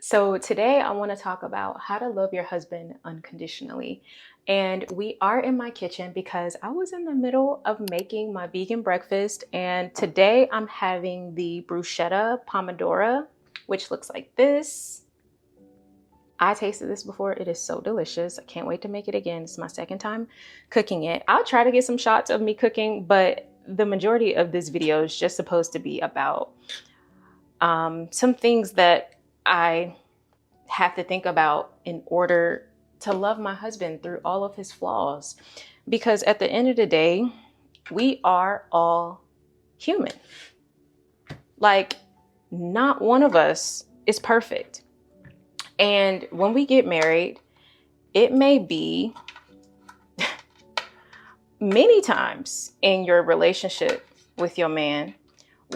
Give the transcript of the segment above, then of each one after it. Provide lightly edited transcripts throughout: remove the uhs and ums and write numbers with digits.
So today I want to talk about how to love your husband unconditionally. And we are in my kitchen because I was in the middle of making my vegan breakfast. And today I'm having the bruschetta pomodoro, which looks like this. I tasted this before. It is so delicious. I can't wait to make it again. It's my second time cooking it. I'll try to get some shots of me cooking, but the majority of this video is just supposed to be about some things that I have to think about in order to love my husband through all of his flaws. Because at the end of the day, we are all human. Like, not one of us is perfect. And when we get married, it may be many times in your relationship with your man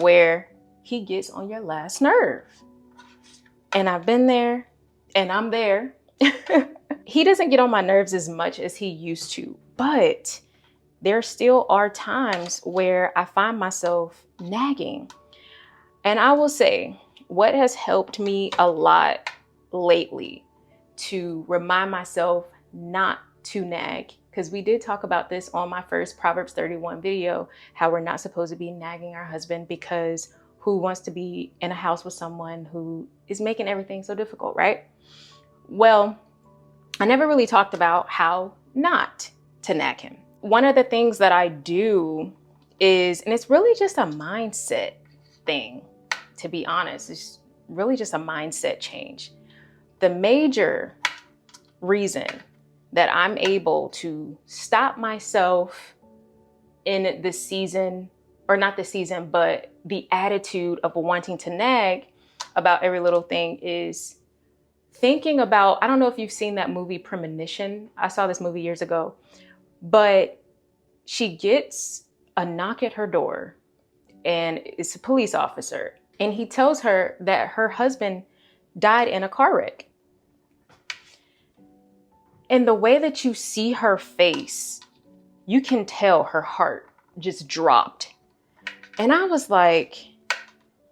where he gets on your last nerve. And I've been there and I'm there. He doesn't get on my nerves as much as he used to, but there still are times where I find myself nagging. And I will say, what has helped me a lot lately to remind myself not to nag, because we did talk about this on my first Proverbs 31 video, how we're not supposed to be nagging our husband, because who wants to be in a house with someone who is making everything so difficult, right? Well, I never really talked about how not to nag him. One of the things that I do is, and it's really just a mindset thing, to be honest, it's really just a mindset change. The major reason that I'm able to stop myself in the season, or not the season, but the attitude of wanting to nag about every little thing is thinking about, I don't know if you've seen that movie Premonition. I saw this movie years ago, but she gets a knock at her door and it's a police officer. And he tells her that her husband died in a car wreck. And the way that you see her face, you can tell her heart just dropped. And I was like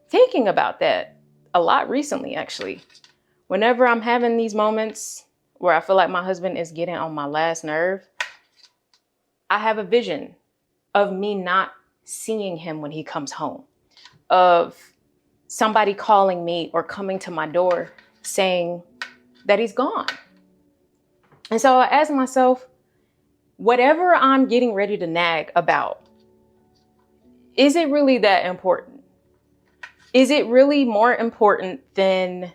thinking about that a lot recently, actually. Whenever I'm having these moments where I feel like my husband is getting on my last nerve, I have a vision of me not seeing him when he comes home, of somebody calling me or coming to my door saying that he's gone. And so I asked myself, whatever I'm getting ready to nag about, is it really that important? Is it really more important than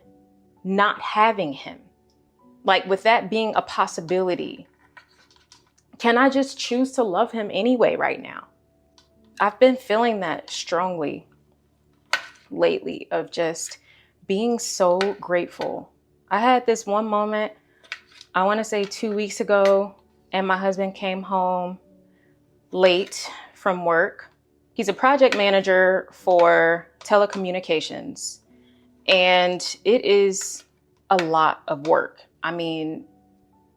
not having him? Like, with that being a possibility, can I just choose to love him anyway right now? I've been feeling that strongly lately, of just being so grateful. I had this one moment, I want to say 2 weeks ago, and my husband came home late from work. He's a project manager for telecommunications, and it is a lot of work. I mean,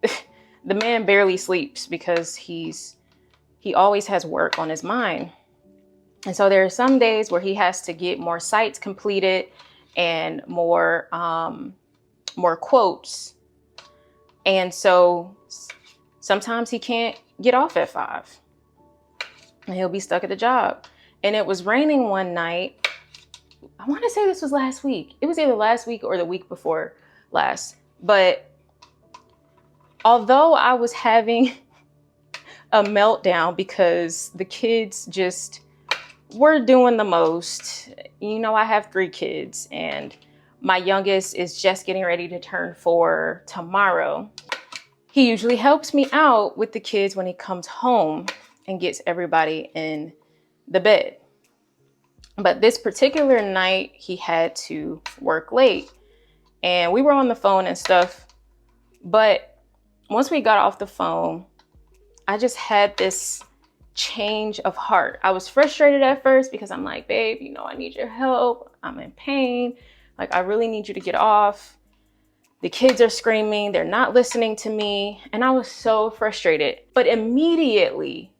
the man barely sleeps because he always has work on his mind. And so there are some days where he has to get more sites completed and more quotes. And so sometimes he can't get off at 5 and he'll be stuck at the job. And it was raining one night. I want to say this was last week. It was either last week or the week before last. But although I was having a meltdown because the kids just were doing the most, you know, I have 3 kids and my youngest is just getting ready to turn 4 tomorrow. He usually helps me out with the kids when he comes home and gets everybody in the bed. But this particular night, he had to work late and we were on the phone and stuff. But once we got off the phone, I just had this change of heart. I was frustrated at first because I'm like, babe, you know, I need your help. I'm in pain. Like, I really need you to get off. The kids are screaming. They're not listening to me. And I was so frustrated. But immediately,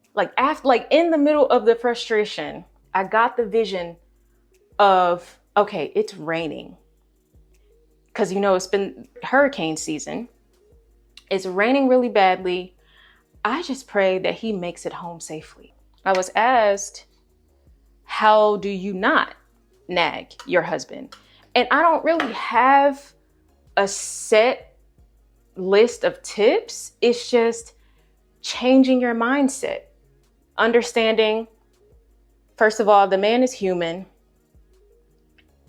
in the middle of the frustration, I got the vision of, okay, it's raining. because it's been hurricane season. It's raining really badly. I just pray that he makes it home safely. I was asked, how do you not nag your husband? And I don't really have a set list of tips. It's just changing your mindset. Understanding, first of all, the man is human.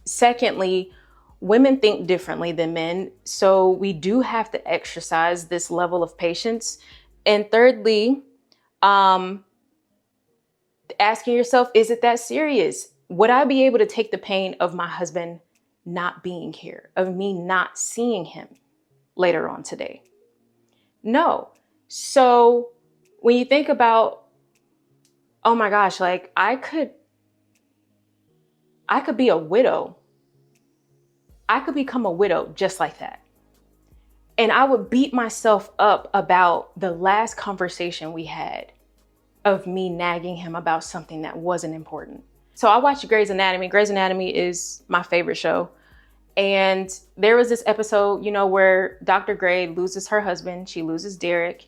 Secondly, women think differently than men. So we do have to exercise this level of patience. And thirdly, asking yourself, is it that serious? Would I be able to take the pain of my husband not being here, of me not seeing him later on today? No. So when you think about, oh my gosh, like I could be a widow. I could become a widow just like that. And I would beat myself up about the last conversation we had of me nagging him about something that wasn't important. So I watched Grey's Anatomy. Grey's Anatomy is my favorite show. And there was this episode, where Dr. Grey loses her husband. She loses Derek.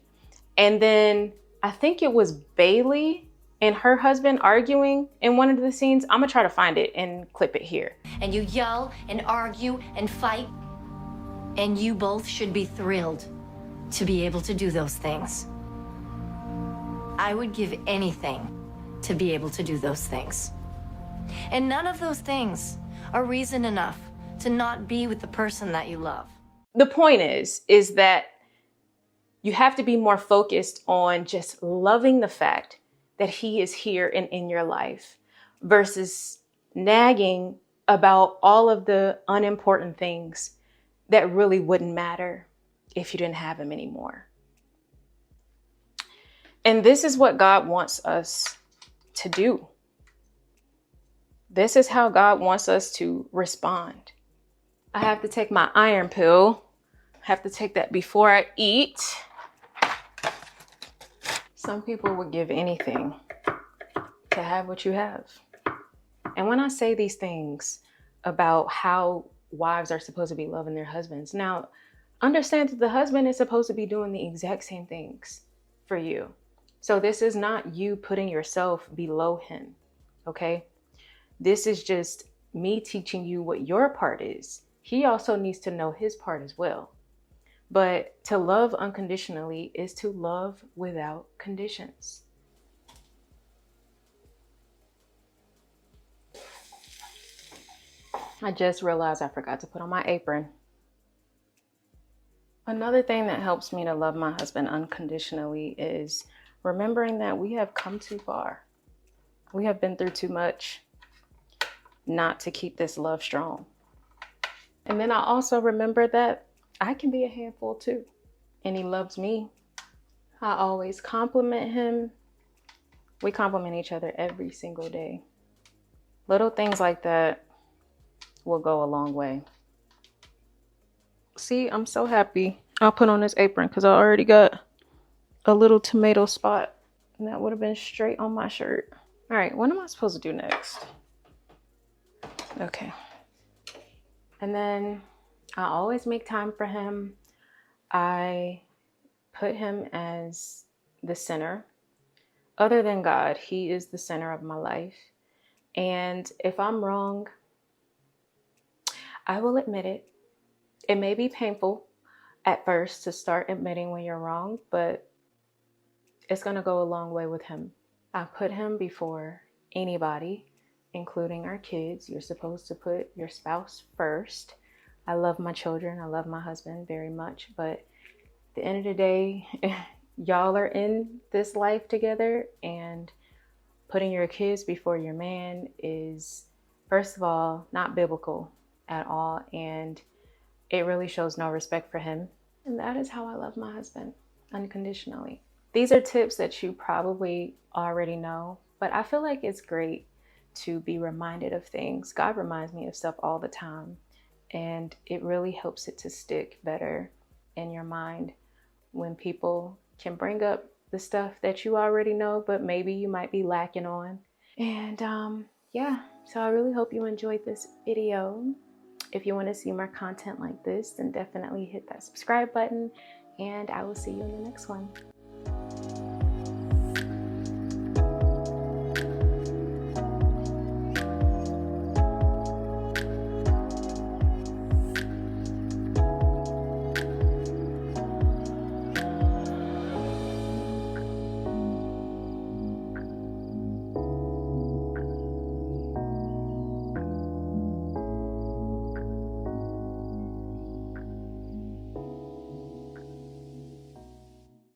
And then I think it was Bailey and her husband arguing in one of the scenes. I'm gonna try to find it and clip it here. And you yell and argue and fight. And you both should be thrilled to be able to do those things. I would give anything to be able to do those things. And none of those things are reason enough to not be with the person that you love. The point is that you have to be more focused on just loving the fact that he is here and in your life versus nagging about all of the unimportant things that really wouldn't matter if you didn't have him anymore. And this is what God wants us to do. This is how God wants us to respond. I have to take my iron pill. I have to take that before I eat. Some people would give anything to have what you have. And when I say these things about how wives are supposed to be loving their husbands, now understand that the husband is supposed to be doing the exact same things for you. So this is not you putting yourself below him, okay? This is just me teaching you what your part is. He also needs to know his part as well. But to love unconditionally is to love without conditions. I just realized I forgot to put on my apron. Another thing that helps me to love my husband unconditionally is remembering that we have come too far. We have been through too much not to keep this love strong. And then I also remember that I can be a handful too. And he loves me. I always compliment him. We compliment each other every single day. Little things like that will go a long way. See, I'm so happy I put on this apron because I already got a little tomato spot and that would have been straight on my shirt. All right, what am I supposed to do next? Okay. And then I always make time for him. I put him as the center. Other than God, he is the center of my life. And if I'm wrong, I will admit it. It may be painful at first to start admitting when you're wrong, but it's going to go a long way with him. I put him before anybody, including our kids. You're supposed to put your spouse first. I love my children. I love my husband very much. But at the end of the day, y'all are in this life together, and putting your kids before your man is, first of all, not biblical at all. And it really shows no respect for him. And that is how I love my husband unconditionally. These are tips that you probably already know, but I feel like it's great to be reminded of things. God reminds me of stuff all the time, and it really helps it to stick better in your mind when people can bring up the stuff that you already know, but maybe you might be lacking on. And yeah, so I really hope you enjoyed this video. If you want to see more content like this, then definitely hit that subscribe button, and I will see you in the next one.